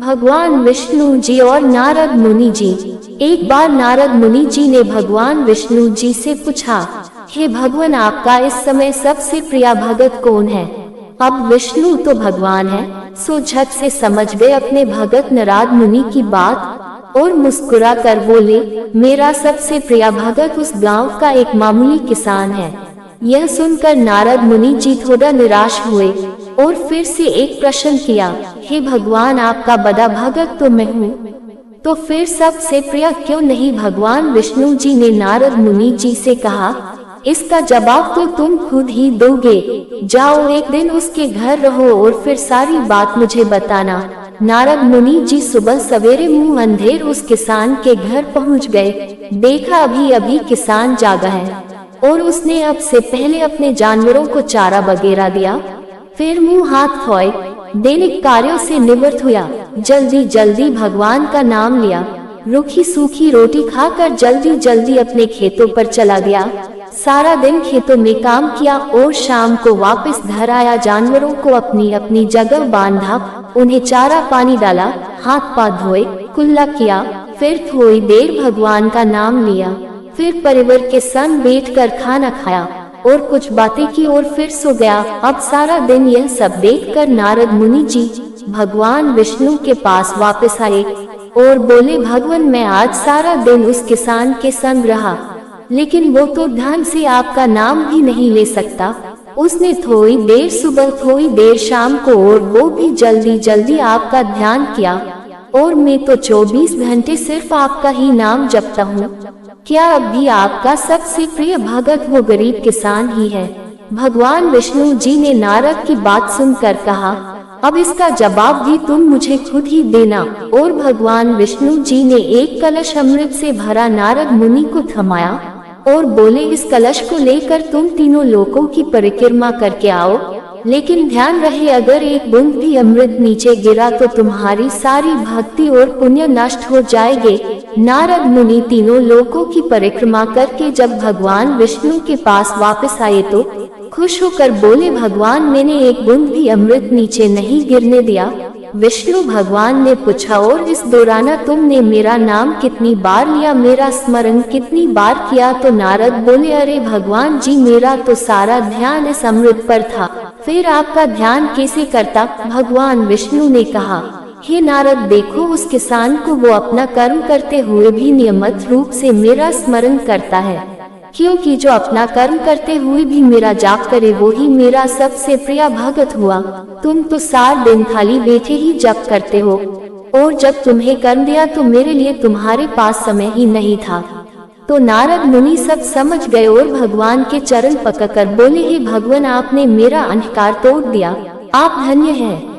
भगवान विष्णु जी और नारद मुनि जी। एक बार नारद मुनि जी ने भगवान विष्णु जी से पूछा, हे भगवान, आपका इस समय सबसे प्रिय भगत कौन है? अब विष्णु तो भगवान है, सो झट से समझ गए अपने भगत नारद मुनि की बात और मुस्कुरा कर बोले, मेरा सबसे प्रिय भगत उस गांव का एक मामूली किसान है। यह सुनकर नारद मुनि जी थोड़ा निराश हुए और फिर से एक प्रश्न किया, हे भगवान, आपका बड़ा भगत तो मैं हूँ, तो फिर सबसे प्रिय क्यों नहीं? भगवान विष्णु जी ने नारद मुनि जी से कहा, इसका जवाब तो तुम खुद ही दोगे। जाओ, एक दिन उसके घर रहो और फिर सारी बात मुझे बताना। नारद मुनि जी सुबह सवेरे मुंह अंधेर उस किसान के घर पहुंच गए। देखा अभी अभी किसान जागा है और उसने अब से पहले अपने जानवरों को चारा वगैरह दिया। फिर मुंह हाथ धोए, दैनिक कार्यों से निवृत्त हुआ, जल्दी जल्दी भगवान का नाम लिया, रूखी सूखी रोटी खाकर जल्दी जल्दी अपने खेतों पर चला गया। सारा दिन खेतों में काम किया और शाम को वापस घर आया। जानवरों को अपनी अपनी जगह बांधा, उन्हें चारा पानी डाला, हाथ पाँव धोए, कुल्ला किया, फिर थोड़ी देर भगवान का नाम लिया, फिर परिवार के संग बैठकर खाना खाया और कुछ बातें की और फिर सो गया। अब सारा दिन यह सब देखकर नारद मुनि जी भगवान विष्णु के पास वापस आए और बोले, भगवान, मैं आज सारा दिन उस किसान के संग रहा, लेकिन वो तो ढंग से आपका नाम भी नहीं ले सकता। उसने थोड़ी देर सुबह, थोड़ी देर शाम को, और वो भी जल्दी जल्दी आपका ध्यान किया, और मैं तो 24 घंटे सिर्फ आपका ही नाम जपता हूँ। क्या अब भी आपका सबसे प्रिय भगत वो गरीब किसान ही है? भगवान विष्णु जी ने नारद की बात सुनकर कहा, अब इसका जवाब भी तुम मुझे खुद ही देना। और भगवान विष्णु जी ने एक कलश अमृत से भरा नारद मुनि को थमाया और बोले, इस कलश को लेकर तुम तीनों लोकों की परिक्रमा करके आओ, लेकिन ध्यान रहे अगर एक बूंद भी अमृत नीचे गिरा तो तुम्हारी सारी भक्ति और पुण्य नष्ट हो जाएंगे। नारद मुनि तीनों लोकों की परिक्रमा करके जब भगवान विष्णु के पास वापस आए तो खुश होकर बोले, भगवान, मैंने एक बूंद भी अमृत नीचे नहीं गिरने दिया। विष्णु भगवान ने पूछा, और इस दौरान तुमने मेरा नाम कितनी बार लिया, मेरा स्मरण कितनी बार किया? तो नारद बोले, अरे भगवान जी, मेरा तो सारा ध्यान इस अमृत पर था, फिर आपका ध्यान कैसे करता? भगवान विष्णु ने कहा, हे नारद, देखो, उस किसान को वो अपना कर्म करते हुए भी नियमित रूप से मेरा स्मरण करता है, क्योंकि जो अपना कर्म करते हुए भी मेरा जाप करे वो ही मेरा सबसे प्रिय भगत हुआ। तुम तो सारा दिन खाली बैठे ही जप करते हो, और जब तुम्हें कर्म दिया तो मेरे लिए तुम्हारे पास समय ही नहीं था। तो नारद मुनि सब समझ गए और भगवान के चरण पकड़कर बोले, हे भगवान, आपने मेरा अहंकार तोड़ दिया, आप धन्य हैं।